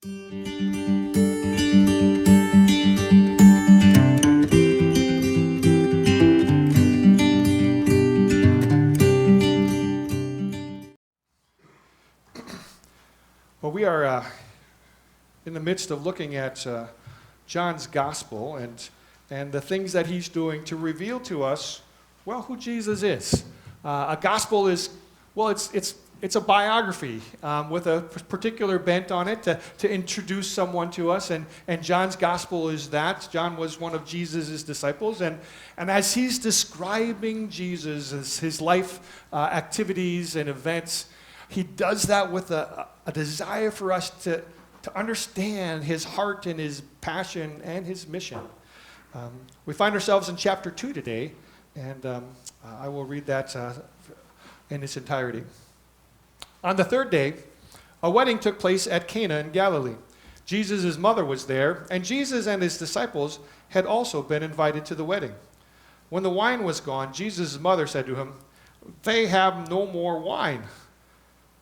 Well, we are in the midst of looking at John's gospel and the things that he's doing to reveal to us, well, who Jesus is. A gospel is, well, it's a biography with a particular bent on it to introduce someone to us, and John's gospel is that. John was one of Jesus' disciples, and as he's describing Jesus, his life activities and events, he does that with a desire for us to understand his heart and his passion and his mission. We find ourselves in chapter 2 today, and I will read that in its entirety. On the third day, a wedding took place at Cana in Galilee. Jesus' mother was there, and Jesus and his disciples had also been invited to the wedding. When the wine was gone, Jesus' mother said to him, "They have no more wine."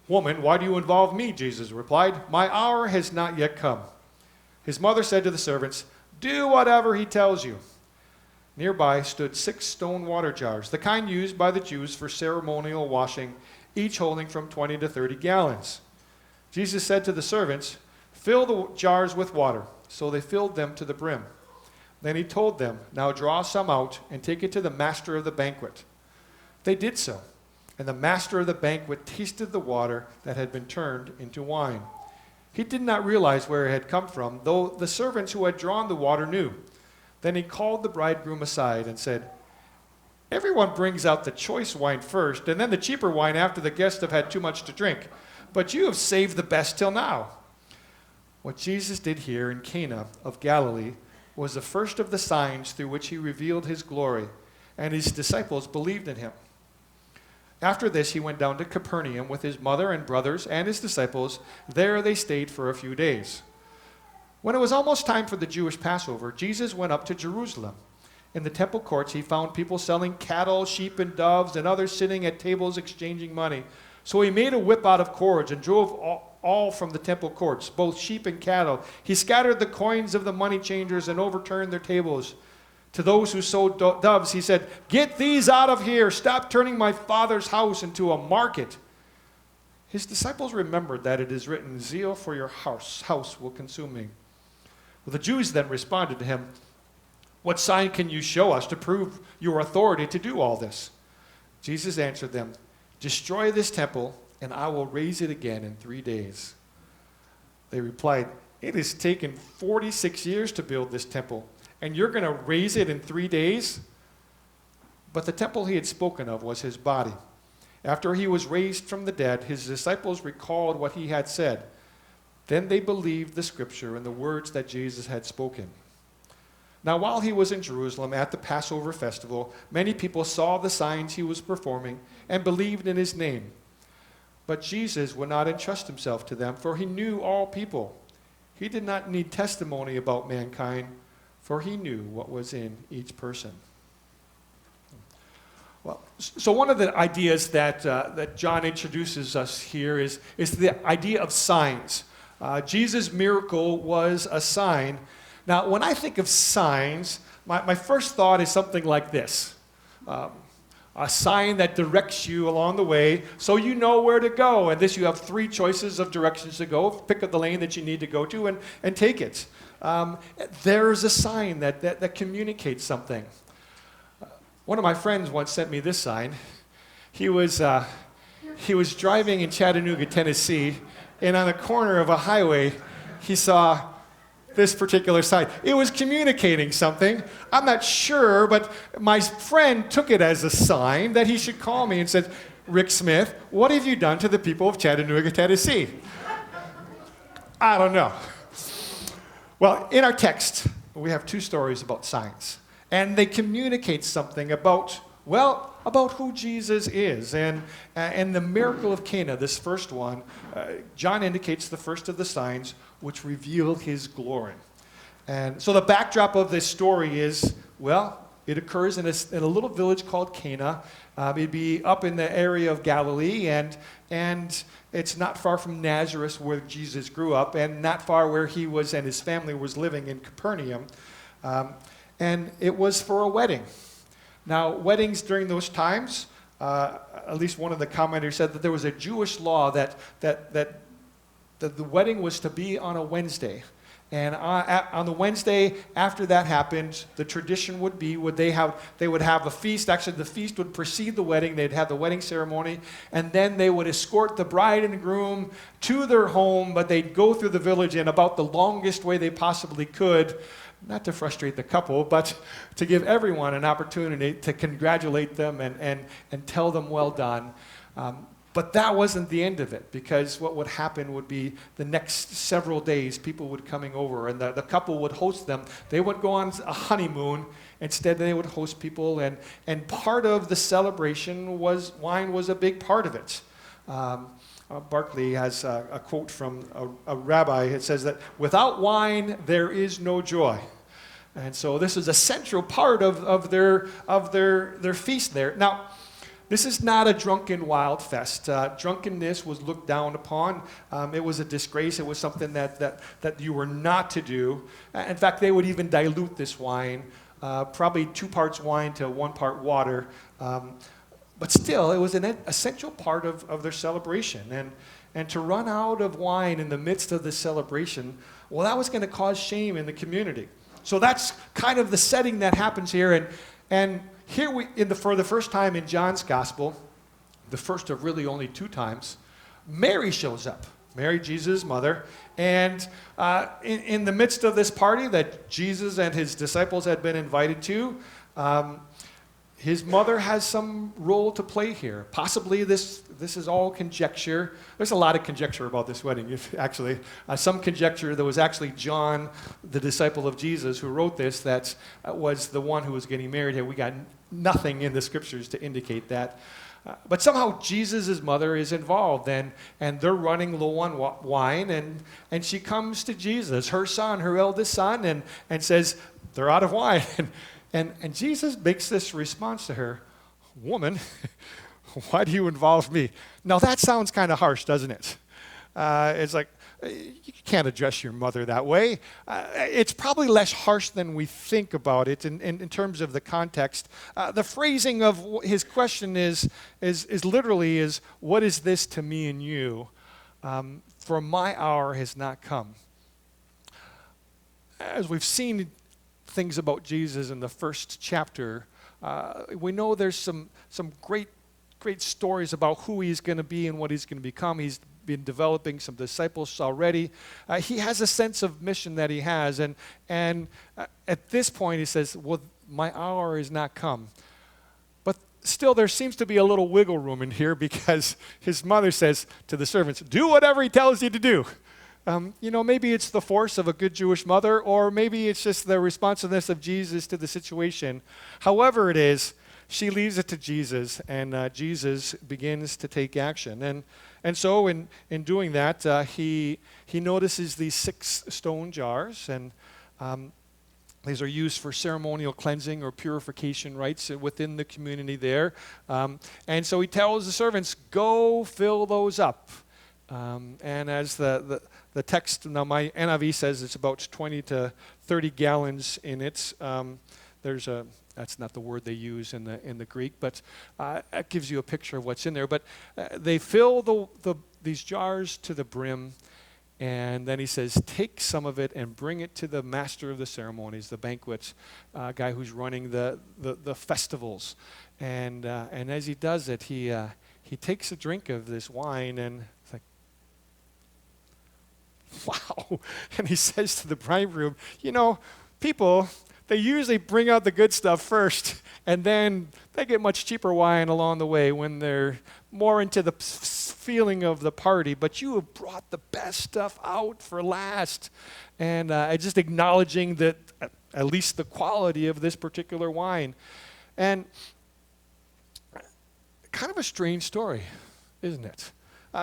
"Woman, why do you involve me?" Jesus replied. "My hour has not yet come." His mother said to the servants, "Do whatever he tells you." Nearby stood 6 stone water jars, the kind used by the Jews for ceremonial washing, each holding from 20 to 30 gallons. Jesus said to the servants, "Fill the jars with water." So they filled them to the brim. Then he told them, "Now draw some out and take it to the master of the banquet." They did so. And the master of the banquet tasted the water that had been turned into wine. He did not realize where it had come from, though the servants who had drawn the water knew. Then he called the bridegroom aside and said, "Everyone brings out the choice wine first, and then the cheaper wine after the guests have had too much to drink. But you have saved the best till now." What Jesus did here in Cana of Galilee was the first of the signs through which he revealed his glory, and his disciples believed in him. After this, he went down to Capernaum with his mother and brothers and his disciples. There they stayed for a few days. When it was almost time for the Jewish Passover, Jesus went up to Jerusalem. In the temple courts, he found people selling cattle, sheep, and doves, and others sitting at tables exchanging money. So he made a whip out of cords and drove all from the temple courts, both sheep and cattle. He scattered the coins of the money changers and overturned their tables. To those who sold doves, he said, "Get these out of here. Stop turning my Father's house into a market." His disciples remembered that it is written, "Zeal for your house will consume me." Well, the Jews then responded to him, "What sign can you show us to prove your authority to do all this?" Jesus answered them, "Destroy this temple, and I will raise it again in 3 days." They replied, "It has taken 46 years to build this temple, and you're going to raise it in 3 days?" But the temple he had spoken of was his body. After he was raised from the dead, his disciples recalled what he had said. Then they believed the scripture and the words that Jesus had spoken. Now, while he was in Jerusalem at the Passover festival, many people saw the signs he was performing and believed in his name. But Jesus would not entrust himself to them, for he knew all people. He did not need testimony about mankind, for he knew what was in each person. Well, so one of the ideas that John introduces us here is the idea of signs. Jesus' miracle was a sign. Now, when I think of signs, my first thought is something like this. A sign that directs you along the way so you know where to go. And this, you have 3 choices of directions to go. Pick up the lane that you need to go to and take it. There's a sign that communicates something. One of my friends once sent me this sign. He was driving in Chattanooga, Tennessee, and on the corner of a highway, he saw this particular sign. It was communicating something. I'm not sure, but my friend took it as a sign that he should call me and said, "Rick Smith, what have you done to the people of Chattanooga, Tennessee?" I don't know. Well, in our text, we have 2 stories about signs, and they communicate something about who Jesus is. And the miracle of Cana, this first one, John indicates the first of the signs which reveal his glory. And so the backdrop of this story is, It occurs in a little village called Cana. It'd be up in the area of Galilee, and it's not far from Nazareth where Jesus grew up, and not far where he was and his family was living in Capernaum. And it was for a wedding. Now, weddings during those times, at least one of the commenters said that there was a Jewish law that the wedding was to be on a Wednesday. And on the Wednesday after that happened, the tradition would be they would have a feast. Actually, the feast would precede the wedding. They'd have the wedding ceremony, and then they would escort the bride and groom to their home, but they'd go through the village in about the longest way they possibly could, not to frustrate the couple, but to give everyone an opportunity to congratulate them and tell them well done. But that wasn't the end of it, because what would happen would be the next several days, people would coming over, and the couple would host them. They would go on a honeymoon. Instead, they would host people, and part of the celebration was wine was a big part of it. Barclay has a quote from a rabbi. It says that without wine, there is no joy. And so this is a central part of their feast there. Now, this is not a drunken wild fest. Drunkenness was looked down upon. It was a disgrace. It was something that you were not to do. In fact, they would even dilute this wine, probably 2 parts wine to 1 part water. But still, it was an essential part of their celebration. And to run out of wine in the midst of the celebration, well, that was going to cause shame in the community. So that's kind of the setting that happens here. And here for the first time in John's gospel, the first of really only 2 times, Mary shows up. Mary, Jesus' mother. And in the midst of this party that Jesus and his disciples had been invited to, his mother has some role to play here. Possibly this is all conjecture. There's a lot of conjecture about this wedding, actually. Some conjecture that was actually John, the disciple of Jesus, who wrote this, that was the one who was getting married here. We got nothing in the scriptures to indicate that. But somehow Jesus' mother is involved, and they're running low on wine, and she comes to Jesus, her son, her eldest son, and says, they're out of wine. And Jesus makes this response to her, woman, why do you involve me? Now that sounds kind of harsh, doesn't it? It's like, you can't address your mother that way. It's probably less harsh than we think about it in terms of the context. The phrasing of his question is literally, what is this to me and you? For my hour has not come. As we've seen things about Jesus in the first chapter, we know there's some great stories about who he's going to be and what he's going to become. He's been developing some disciples already. He has a sense of mission that he has, and at this point he says, well, my hour has not come. But still there seems to be a little wiggle room in here, because his mother says to the servants, do whatever he tells you to do. Maybe it's the force of a good Jewish mother, or maybe it's just the responsiveness of Jesus to the situation. However it is, she leaves it to Jesus, and Jesus begins to take action. And so in doing that, he notices these 6 stone jars, and these are used for ceremonial cleansing or purification rites within the community there. And so he tells the servants, go fill those up. And as the text, now my NIV says it's about 20 to 30 gallons in it. That's not the word they use in the Greek, but that gives you a picture of what's in there. But they fill these jars to the brim, and then he says, take some of it and bring it to the master of the ceremonies, the banquet guy who's running the festivals. And as he does it, he takes a drink of this wine, and it's like, wow. And he says to the bridegroom, people, they usually bring out the good stuff first, and then they get much cheaper wine along the way when they're more into the feeling of the party. But you have brought the best stuff out for last. And just acknowledging that at least the quality of this particular wine. And kind of a strange story, isn't it?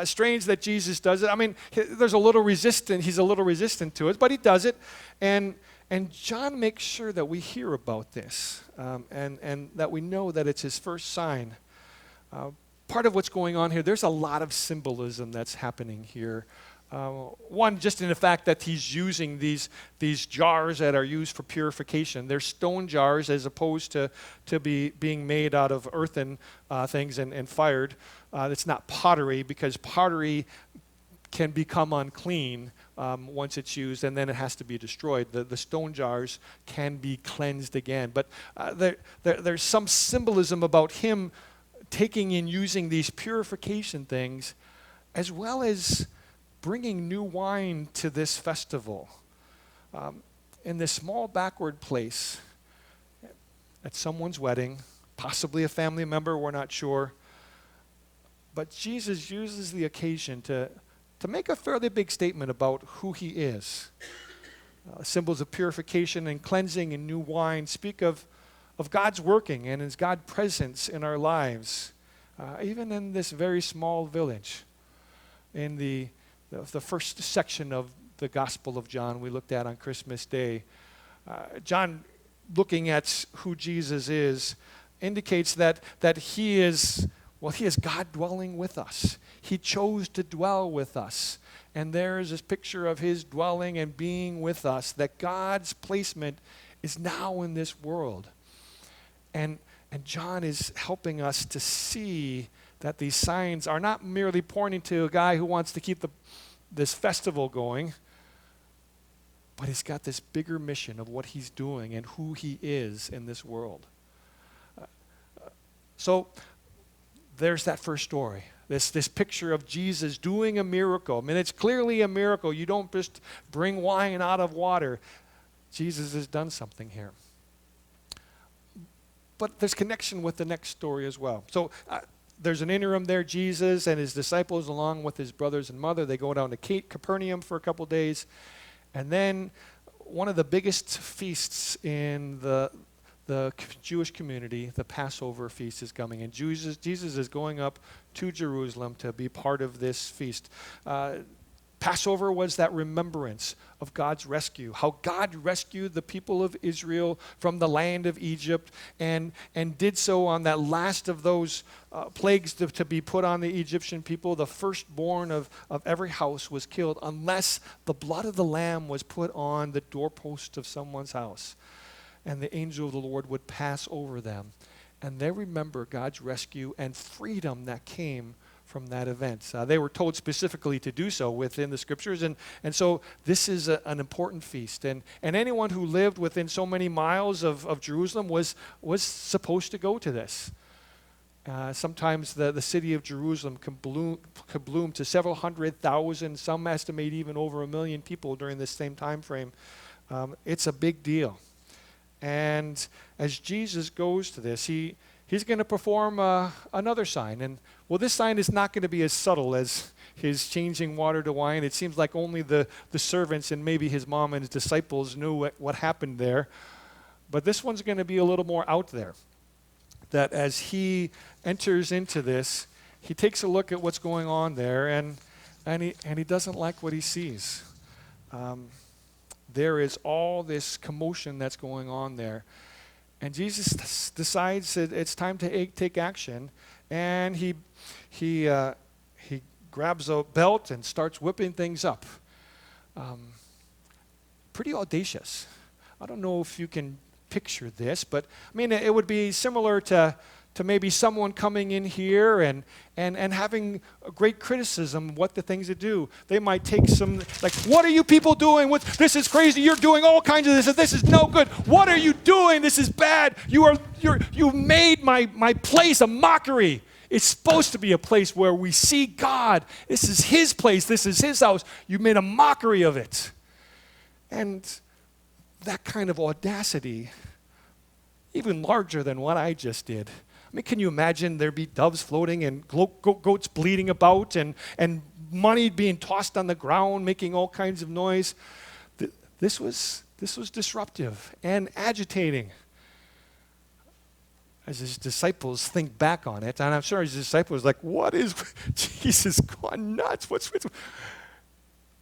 Strange that Jesus does it. I mean, there's a little resistant. He's a little resistant to it, but he does it. And And John makes sure that we hear about this and that we know that it's his first sign. Part of what's going on here, there's a lot of symbolism that's happening here. One, just in the fact that he's using these jars that are used for purification. They're stone jars as opposed to being made out of earthen things and fired. It's not pottery, because pottery can become unclean once it's used, and then it has to be destroyed. The stone jars can be cleansed again. But there's some symbolism about him taking and using these purification things, as well as bringing new wine to this festival. In this small backward place, at someone's wedding, possibly a family member, we're not sure. But Jesus uses the occasion to make a fairly big statement about who he is. Symbols of purification and cleansing and new wine speak of God's working and his God's presence in our lives, even in this very small village. In the first section of the Gospel of John we looked at on Christmas Day, John, looking at who Jesus is, indicates that he is God dwelling with us. He chose to dwell with us. And there is this picture of his dwelling and being with us, that God's placement is now in this world. And John is helping us to see that these signs are not merely pointing to a guy who wants to keep this festival going, but he's got this bigger mission of what he's doing and who he is in this world. So there's that first story, this picture of Jesus doing a miracle. I mean, it's clearly a miracle. You don't just bring wine out of water. Jesus has done something here. But there's connection with the next story as well. So there's an interim there. Jesus and his disciples, along with his brothers and mother, they go down to Capernaum for a couple days. And then one of the biggest feasts in the Jewish community, the Passover feast, is coming. And Jesus is going up to Jerusalem to be part of this feast. Passover was that remembrance of God's rescue, how God rescued the people of Israel from the land of Egypt and did so on that last of those plagues to be put on the Egyptian people. The firstborn of every house was killed unless the blood of the lamb was put on the doorpost of someone's house. And the angel of the Lord would pass over them. And they remember God's rescue and freedom that came from that event. They were told specifically to do so within the scriptures. And so this is an important feast. And anyone who lived within so many miles of Jerusalem was supposed to go to this. Sometimes the city of Jerusalem could bloom to several 100,000. Some estimate even over 1 million people during this same time frame. It's a big deal. And as Jesus goes to this, he's going to perform another sign. And this sign is not going to be as subtle as his changing water to wine. It seems like only the servants and maybe his mom and his disciples knew what happened there. But this one's going to be a little more out there. That as he enters into this, he takes a look at what's going on there, and he doesn't like what he sees. There is all this commotion that's going on there. And Jesus decides that it's time to take action. And he grabs a belt and starts whipping things up. Pretty audacious. I don't know if you can picture this, but I mean, it would be similar to maybe someone coming in here and having a great criticism of what the things to do. They might take some, like, what are you people doing? This is crazy. You're doing all kinds of this, and this is no good. What are you doing? This is bad. You made my place a mockery. It's supposed to be a place where we see God. This is his place. This is his house. You made a mockery of it. And that kind of audacity, even larger than what I just did. I mean, can you imagine there'd be doves floating and goats bleating about and money being tossed on the ground, making all kinds of noise? This was disruptive and agitating. As his disciples think back on it, and I'm sure his disciples like, what is, Jesus gone nuts? What's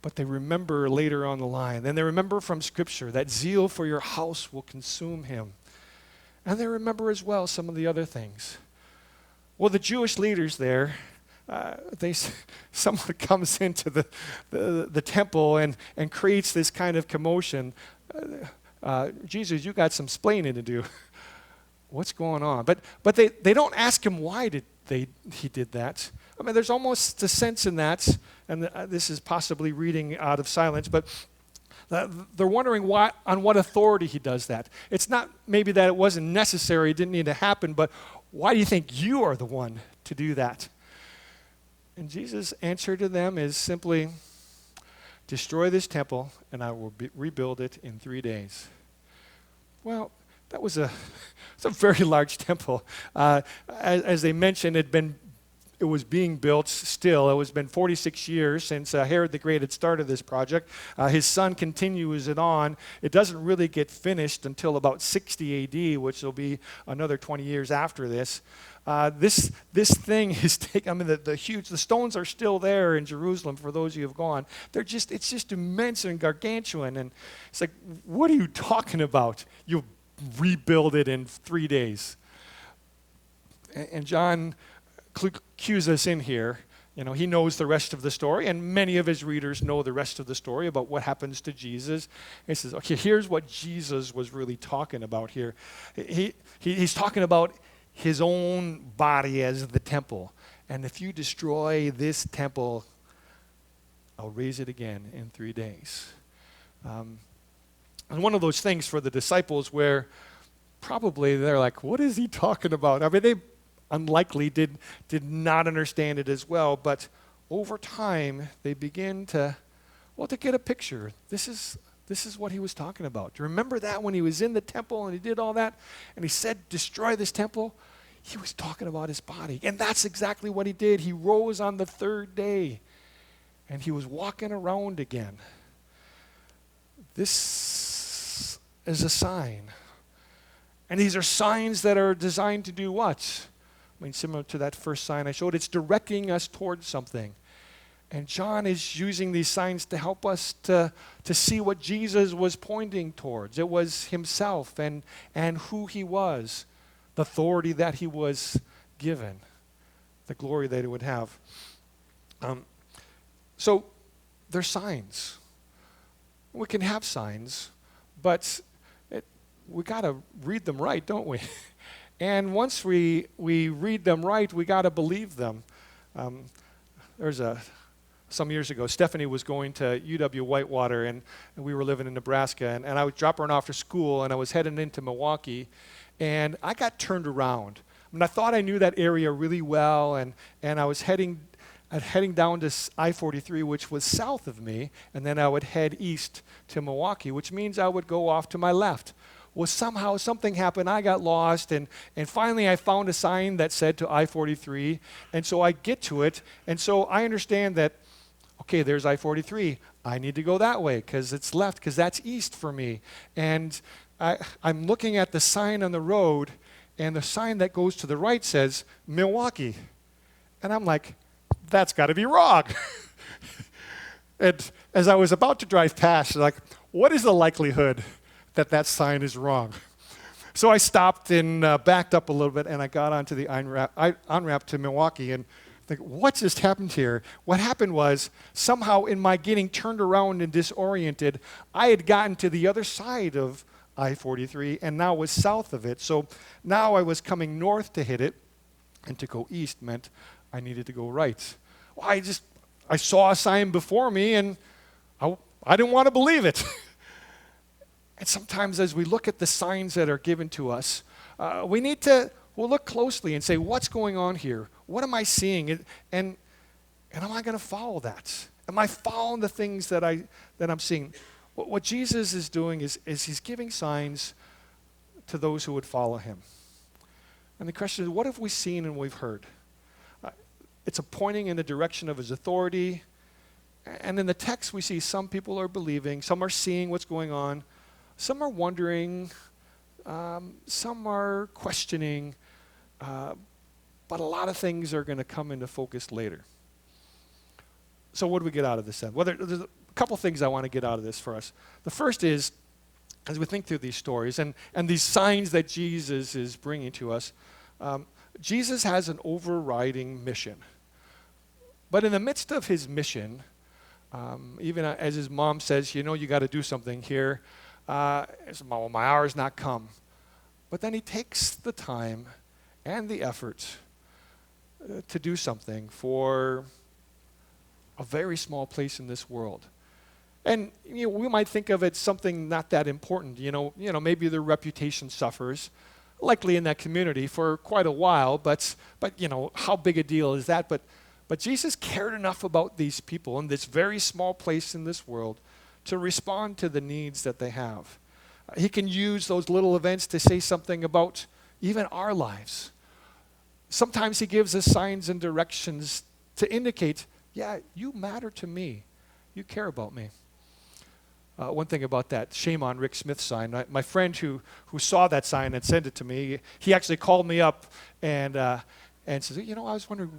but they remember later on the line. Then they remember from Scripture that zeal for your house will consume him. And they remember as well some of the other things. Well, the Jewish leaders there, someone comes into the temple and creates this kind of commotion. Jesus, you got some splaining to do. What's going on? But they don't ask him why he did that. I mean, there's almost a sense in that, and this is possibly reading out of silence, but they're wondering on what authority he does that. It's not maybe that it wasn't necessary, it didn't need to happen, but why do you think you are the one to do that? And Jesus' answer to them is simply, destroy this temple and I will rebuild it in 3 days. Well, that was it's a very large temple. As they mentioned, it was being built still. It was been 46 years since Herod the Great had started this project. His son continues it on. It doesn't really get finished until about 60 AD, which will be another 20 years after this. This thing is taking, I mean, the stones are still there in Jerusalem for those of you who have gone. It's just immense and gargantuan. And it's like, what are you talking about? You'll rebuild it in 3 days. And John cues us in here. You know, he knows the rest of the story, and many of his readers know the rest of the story about what happens to Jesus. He says, okay, here's what Jesus was really talking about here. He's talking about his own body as the temple. And if you destroy this temple, I'll raise it again in 3 days. And one of those things for the disciples where probably they're like, what is he talking about? I mean, they unlikely did not understand it as well, but over time they begin to get a picture. This is what he was talking about. Do you remember that when he was in the temple and he did all that and he said, destroy this temple? He was talking about his body. And that's exactly what he did. He rose on the 3rd day and he was walking around again. This is a sign. And these are signs that are designed to do what? I mean, similar to that first sign I showed, it's directing us towards something. And John is using these signs to help us to see what Jesus was pointing towards. It was himself and who he was, the authority that he was given, the glory that he would have. So they're signs. We can have signs, but we got to read them right, don't we? And once we read them right, we got to believe them. Some years ago, Stephanie was going to UW-Whitewater, and we were living in Nebraska, and I was dropping her off to school, and I was heading into Milwaukee, and I got turned around. I mean, I thought I knew that area really well, and I was heading down to I-43, which was south of me, and then I would head east to Milwaukee, which means I would go off to my left. Well, somehow something happened. I got lost, and finally I found a sign that said to I-43, and so I get to it, and so I understand that, okay, there's I-43. I need to go that way because it's left, because that's east for me. And I'm looking at the sign on the road, and the sign that goes to the right says Milwaukee. And I'm like, that's got to be wrong. And as I was about to drive past, like, what is the likelihood that sign is wrong? So I stopped and backed up a little bit, and I got onto the on-ramp to Milwaukee, and think, what just happened here? What happened was, somehow in my getting turned around and disoriented, I had gotten to the other side of I-43 and now was south of it. So now I was coming north to hit it, and to go east meant I needed to go right. Well, I saw a sign before me, and I didn't want to believe it. And sometimes as we look at the signs that are given to us, we'll look closely and say, what's going on here? What am I seeing? And am I going to follow that? Am I following the things that I'm seeing? What Jesus is doing is he's giving signs to those who would follow him. And the question is, what have we seen and we've heard? It's a pointing in the direction of his authority. And in the text we see some people are believing, some are seeing what's going on, some are wondering, some are questioning, but a lot of things are going to come into focus later. So what do we get out of this then? Whether there's a couple things I want to get out of this for us. The first is, as we think through these stories and these signs that Jesus is bringing to us, Jesus has an overriding mission. But in the midst of his mission, even as his mom says, you got to do something here, well, my hour's not come. But then he takes the time and the effort to do something for a very small place in this world. And we might think of it something not that important. Maybe their reputation suffers, likely in that community for quite a while. But how big a deal is that? But Jesus cared enough about these people in this very small place in this world to respond to the needs that they have. He can use those little events to say something about even our lives. Sometimes he gives us signs and directions to indicate, yeah, you matter to me. You care about me. One thing about that shame on Rick Smith sign, my friend who saw that sign and sent it to me, he actually called me up and says, I was wondering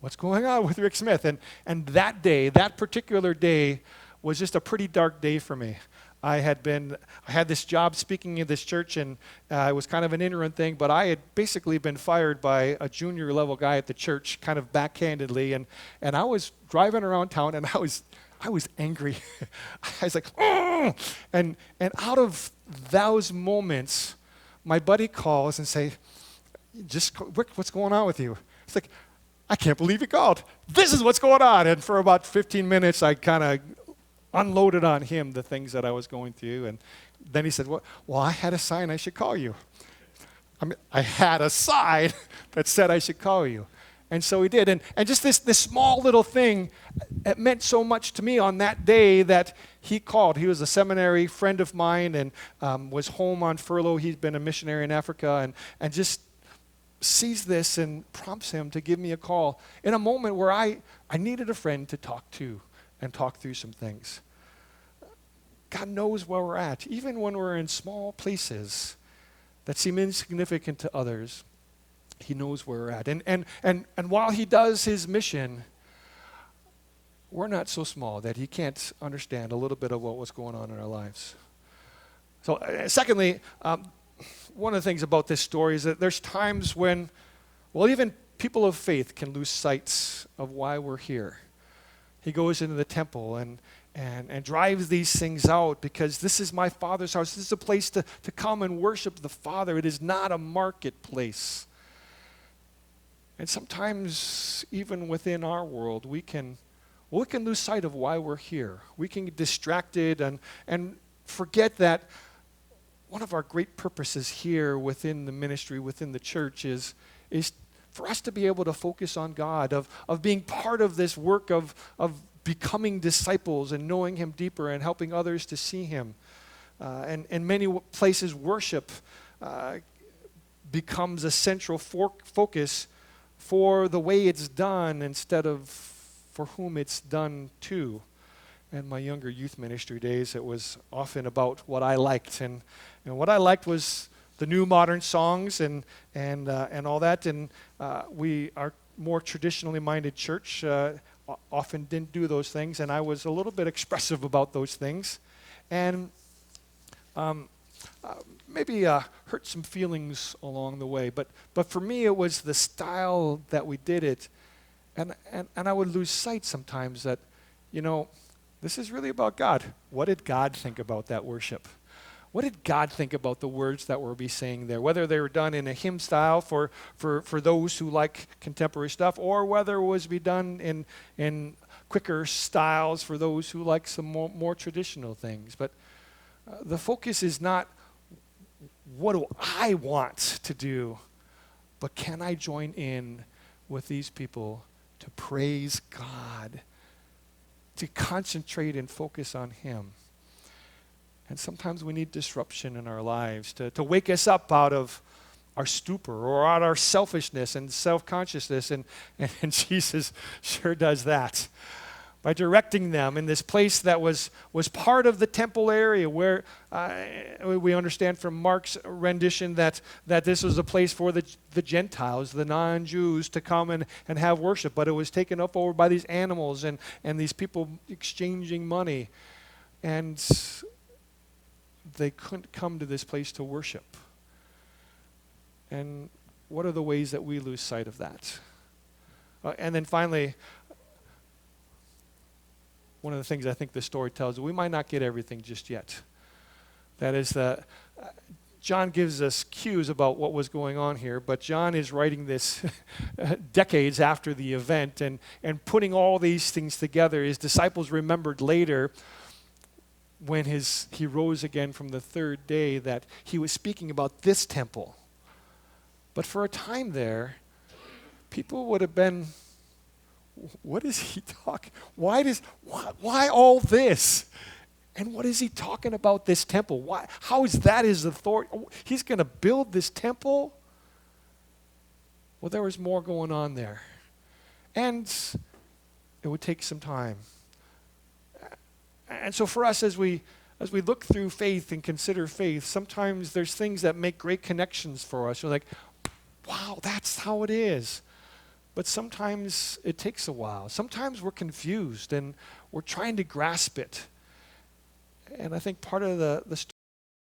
what's going on with Rick Smith. And that day, that particular day, was just a pretty dark day for me. I had this job speaking in this church, and it was kind of an interim thing, but I had basically been fired by a junior level guy at the church, kind of backhandedly, and I was driving around town, and I was angry. I was like, oh! And out of those moments, my buddy calls and say, Rick, what's going on with you? It's like, I can't believe you called. This is what's going on. And for about 15 minutes, I kind of unloaded on him the things that I was going through. And then he said, well, I had a sign I should call you. I had a sign that said I should call you. And so he did. And just this small little thing, it meant so much to me on that day that he called. He was a seminary friend of mine and was home on furlough. He'd been a missionary in Africa and just sees this and prompts him to give me a call in a moment where I needed a friend to talk to and talk through some things. God knows where we're at, even when we're in small places that seem insignificant to others. He knows where we're at. And while he does his mission, we're not so small that he can't understand a little bit of what was going on in our lives. So secondly, one of the things about this story is that there's times when, even people of faith can lose sight of why we're here. He goes into the temple and drives these things out because this is my Father's house. This is a place to come and worship the Father. It is not a marketplace. And sometimes, even within our world, we can lose sight of why we're here. We can get distracted and forget that one of our great purposes here within the ministry, within the church, is for us to be able to focus on God, of being part of this work of becoming disciples and knowing him deeper and helping others to see him. And in many places, worship becomes a central focus for the way it's done instead of for whom it's done to. In my younger youth ministry days, it was often about what I liked, and what I liked was the new modern songs and all that. And we, our more traditionally minded church, often didn't do those things, and I was a little bit expressive about those things, and maybe hurt some feelings along the way. But for me, it was the style that we did it, and I would lose sight sometimes that, this is really about God. What did God think about that worship? What did God think about the words that we'll be saying there? Whether they were done in a hymn style for those who like contemporary stuff, or whether it was be done in quicker styles for those who like some more traditional things. But the focus is not what do I want to do, but can I join in with these people to praise God, to concentrate and focus on him. And sometimes we need disruption in our lives to wake us up out of our stupor or out of our selfishness and self-consciousness, and Jesus sure does that. by directing them in this place that was part of the temple area where we understand from Mark's rendition that this was a place for the Gentiles, the non-Jews, to come and have worship. But it was taken up over by these animals and these people exchanging money. And they couldn't come to this place to worship. And what are the ways that we lose sight of that? And then finally, one of the things I think this story tells, we might not get everything just yet. That is that John gives us cues about what was going on here, but John is writing this decades after the event and putting all these things together. His disciples remembered later when he rose again from the third day that he was speaking about this temple. But for a time there, people would have been, what is he talking? Why all this? And what is he talking about this temple? Why? How is that his authority? He's going to build this temple? Well, there was more going on there. And it would take some time. And so for us, as we look through faith and consider faith, sometimes there's things that make great connections for us. We're like, wow, that's how it is. But sometimes it takes a while. Sometimes we're confused and we're trying to grasp it. And I think part of the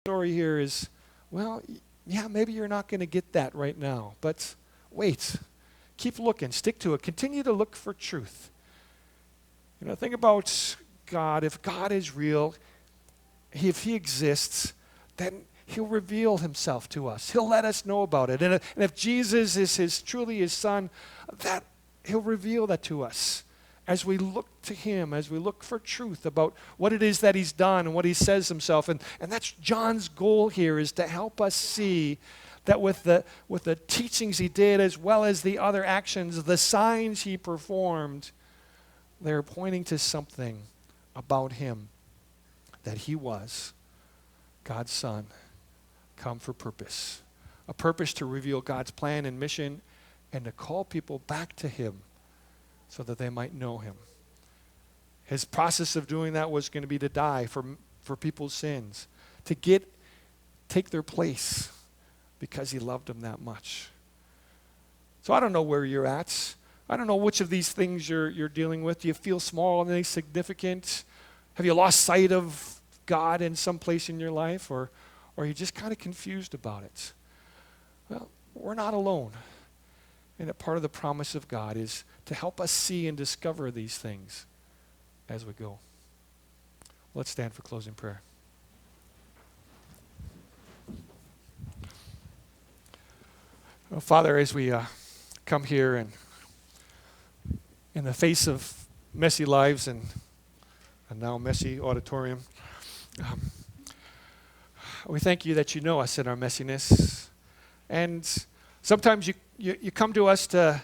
story here is, well, yeah, maybe you're not going to get that right now. But wait, keep looking, stick to it, continue to look for truth. Think about God. If God is real, if he exists, then he'll reveal himself to us. He'll let us know about it. And if Jesus is truly his son, that he'll reveal that to us as we look to him, as we look for truth about what it is that he's done and what he says himself. And that's John's goal here, is to help us see that with the teachings he did, as well as the other actions, the signs he performed, they're pointing to something about him, that he was God's son, come for purpose. A purpose to reveal God's plan and mission and to call people back to him so that they might know him. His process of doing that was going to be to die for people's sins, to take their place because he loved them that much. So I don't know where you're at. I don't know which of these things you're dealing with. Do you feel small and insignificant? Have you lost sight of God in some place in your life? Or are you just kind of confused about it? Well, we're not alone. And a part of the promise of God is to help us see and discover these things as we go. Let's stand for closing prayer. Well, Father, as we come here and in the face of messy lives and now messy auditorium, we thank you that you know us in our messiness. And sometimes you come to us to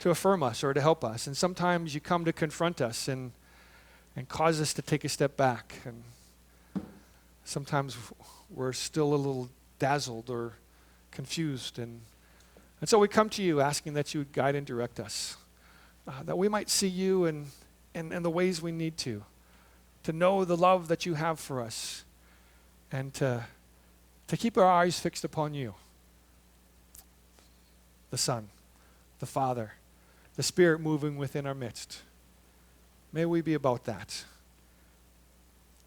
affirm us or to help us. And sometimes you come to confront us and cause us to take a step back. And sometimes we're still a little dazzled or confused. And so we come to you asking that you would guide and direct us, that we might see you in the ways we need to know the love that you have for us, and to keep our eyes fixed upon you, the Son, the Father, the Spirit moving within our midst. May we be about that.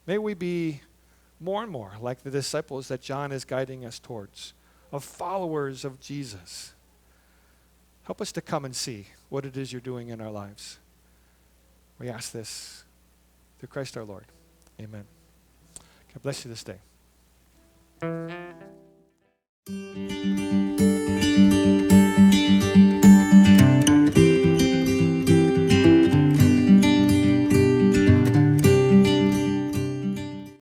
May we be more and more like the disciples that John is guiding us towards, of followers of Jesus. Help us to come and see what it is you're doing in our lives. We ask this through Christ our Lord. Amen. God bless you this day.